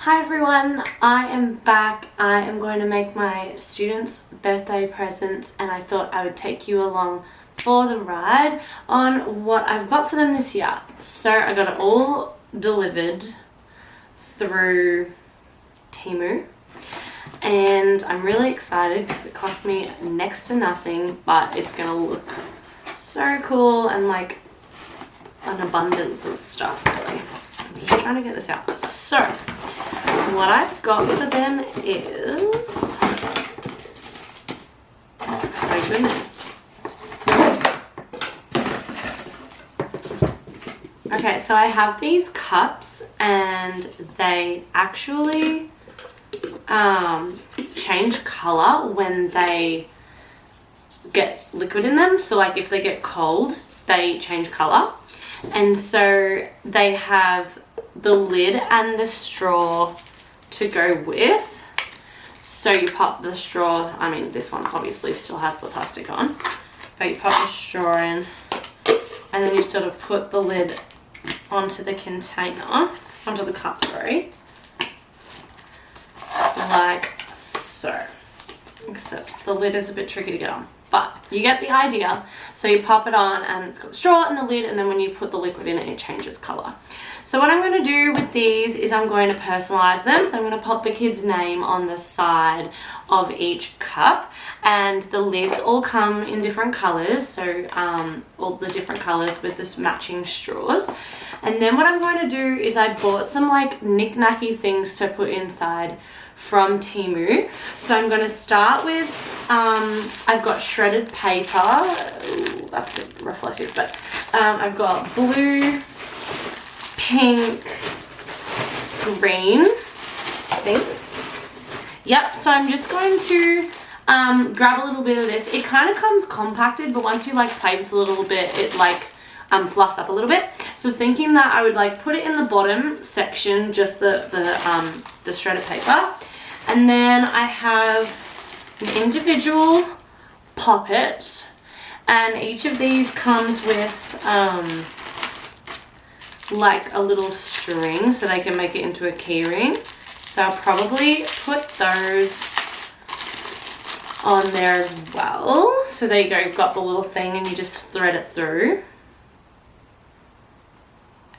Hi everyone, I am back. I am going to make my students' birthday presents and I thought I would take you along for the ride on what I've got for them this year. So I got it all delivered through TEMU and I'm really excited because it cost me next to nothing, but it's going to look so cool and like an abundance of stuff really. I'm just trying to get this out. So what I've got for them is, oh goodness. Okay, so I have these cups and they actually change color when they get liquid in them. So like if they get cold, they change color. And so they have the lid and the straw to go with. So you pop the straw, I mean this one obviously still has the plastic on, but you pop the straw in and then you sort of put the lid onto the container, onto the cup, sorry, like so. Except the lid is a bit tricky to get on, but you get the idea. So you pop it on and it's got the straw and the lid, and then when you put the liquid in it changes color. So what I'm going to do with these is I'm going to personalize them. So I'm going to pop the kid's name on the side of each cup, and the lids all come in different colors, so all the different colors with this matching straws. And then what I'm going to do is I bought some like knick-knacky things to put inside from TEMU. So I'm going to start with, I've got shredded paper. Ooh, that's a bit reflective, but I've got blue, pink, green, I think. Yep, so I'm just going to grab a little bit of this. It kind of comes compacted, but once you like play with it a little bit, it like fluffs up a little bit. So I was thinking that I would like put it in the bottom section, just the shredded paper. And then I have an individual poppet, and each of these comes with like a little string so they can make it into a key ring. So I'll probably put those on there as well. So there you go, you've got the little thing and you just thread it through.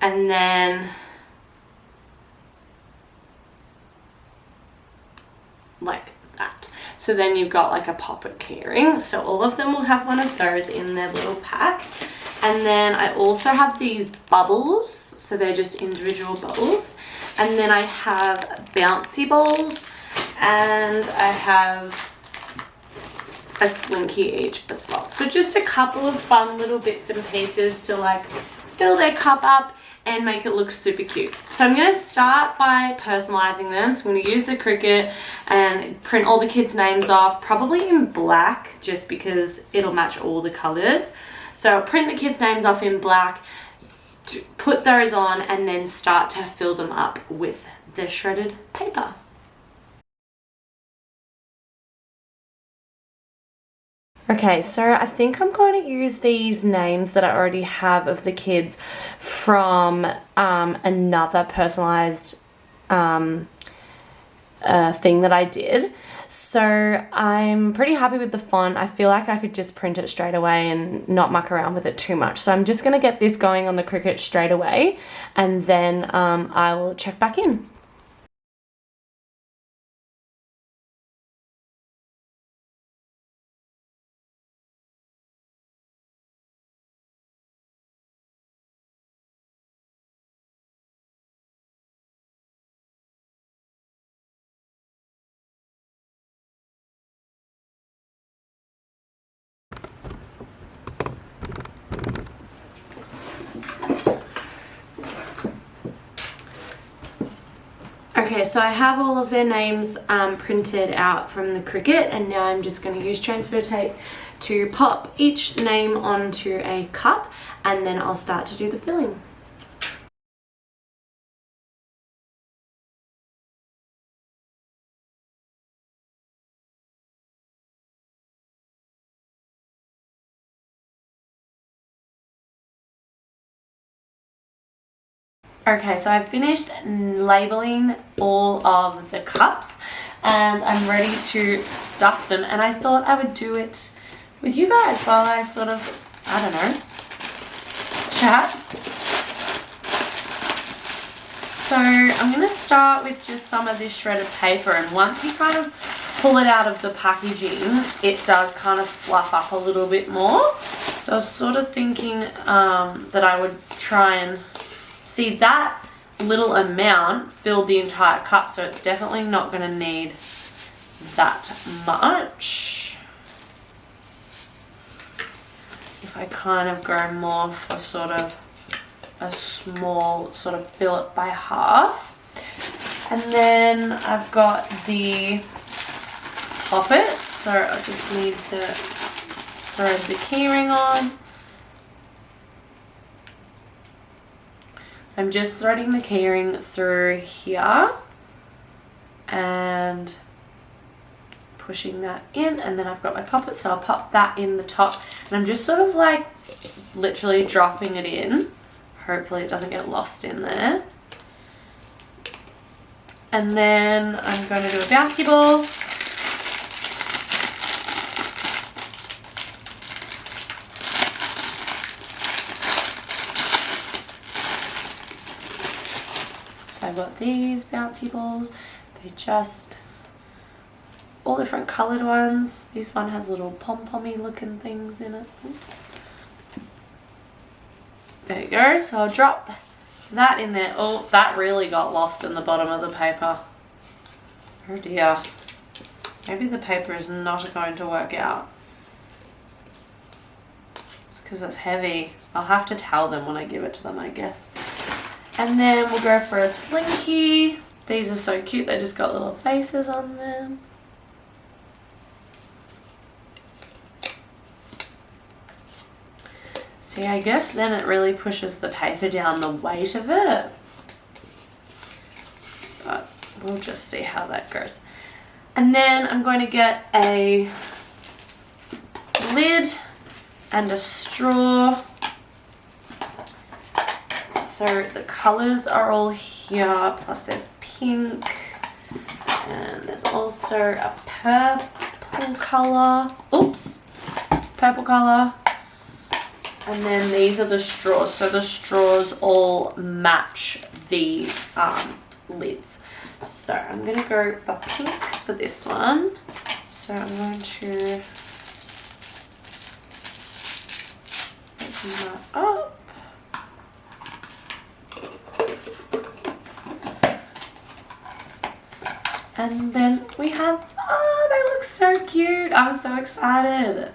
And then like that. So then you've got like a poppet keyring. So all of them will have one of those in their little pack. And then I also have these bubbles. So they're just individual bubbles. And then I have bouncy balls and I have a slinky each as well. So just a couple of fun little bits and pieces to like fill their cup up and make it look super cute. So I'm going to start by personalizing them. So I'm going to use the Cricut and print all the kids' names off, probably in black, just because it'll match all the colors. So I'll print the kids' names off in black, to put those on, and then start to fill them up with the shredded paper. Okay, so I think I'm going to use these names that I already have of the kids from another personalized thing that I did. So I'm pretty happy with the font. I feel like I could just print it straight away and not muck around with it too much. So I'm just going to get this going on the Cricut straight away, and then I will check back in. Okay, so I have all of their names printed out from the Cricut, and now I'm just going to use transfer tape to pop each name onto a cup, and then I'll start to do the filling. Okay, so I've finished labeling all of the cups and I'm ready to stuff them, and I thought I would do it with you guys while I sort of, I don't know, chat. So I'm going to start with just some of this shredded paper, and once you kind of pull it out of the packaging, it does kind of fluff up a little bit more. So I was sort of thinking that I would try and see that little amount filled the entire cup, so it's definitely not going to need that much. If I kind of go more for sort of a small sort of fill it by half. And then I've got the poppets, so I just need to throw the keyring on. So I'm just threading the keyring through here and pushing that in, and then I've got my poppet, so I'll pop that in the top, and I'm just sort of like literally dropping it in. Hopefully it doesn't get lost in there. And then I'm going to do a bouncy ball. So I've got these bouncy balls. They just all different coloured ones. This one has little pom-pommy looking things in it. There you go. So I'll drop that in there. Oh, that really got lost in the bottom of the paper. Oh dear. Maybe the paper is not going to work out. It's because it's heavy. I'll have to tell them when I give it to them, I guess. And then we'll go for a slinky. These are so cute. They just got little faces on them. See, I guess then it really pushes the paper down, the weight of it. But we'll just see how that goes. And then I'm going to get a lid and a straw. So the colours are all here, plus there's pink, and there's also a purple colour. Oops, purple colour. And then these are the straws. So the straws all match the lids. So I'm going to go for pink for this one. So I'm going to open that up. And then we have, oh, they look so cute. I'm so excited.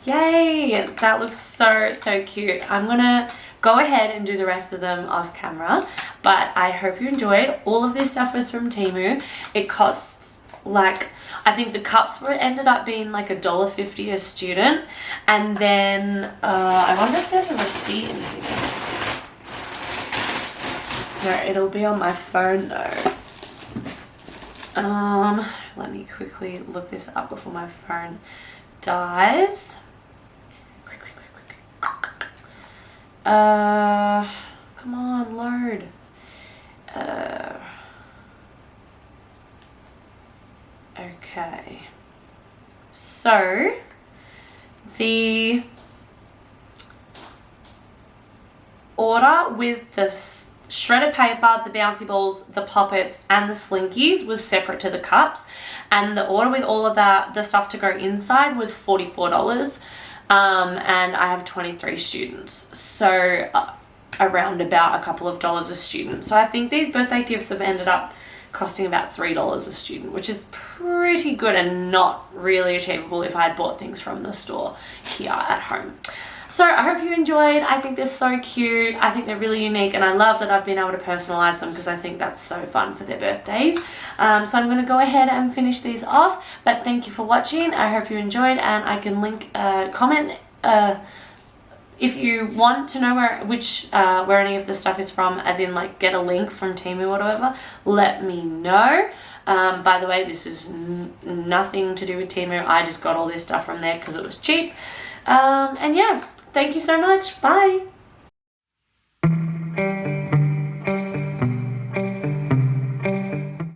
Yay, that looks so cute. I'm gonna go ahead and do the rest of them off camera, but I hope you enjoyed. All of this stuff was from TEMU. It costs like, I think the cups ended up being like $1.50 a student, and then I wonder if there's a receipt in here. No, it'll be on my phone though. Let me quickly look this up before my phone dies. Quick. Come on, load. Okay. So, the order with the shredded paper, the bouncy balls, the poppets, and the slinkies was separate to the cups, and the order with all of the stuff to go inside was $44, and I have 23 students, so around about a couple of dollars a student. So I think these birthday gifts have ended up costing about $3 a student, which is pretty good and not really achievable if I had bought things from the store here at home. So I hope you enjoyed. I think they're so cute. I think they're really unique, and I love that I've been able to personalize them because I think that's so fun for their birthdays. So I'm going to go ahead and finish these off, but thank you for watching. I hope you enjoyed, and I can link a comment if you want to know where any of the stuff is from, as in like get a link from TEMU or whatever, let me know. By the way, this is nothing to do with TEMU. I just got all this stuff from there because it was cheap. And yeah, thank you so much. Bye.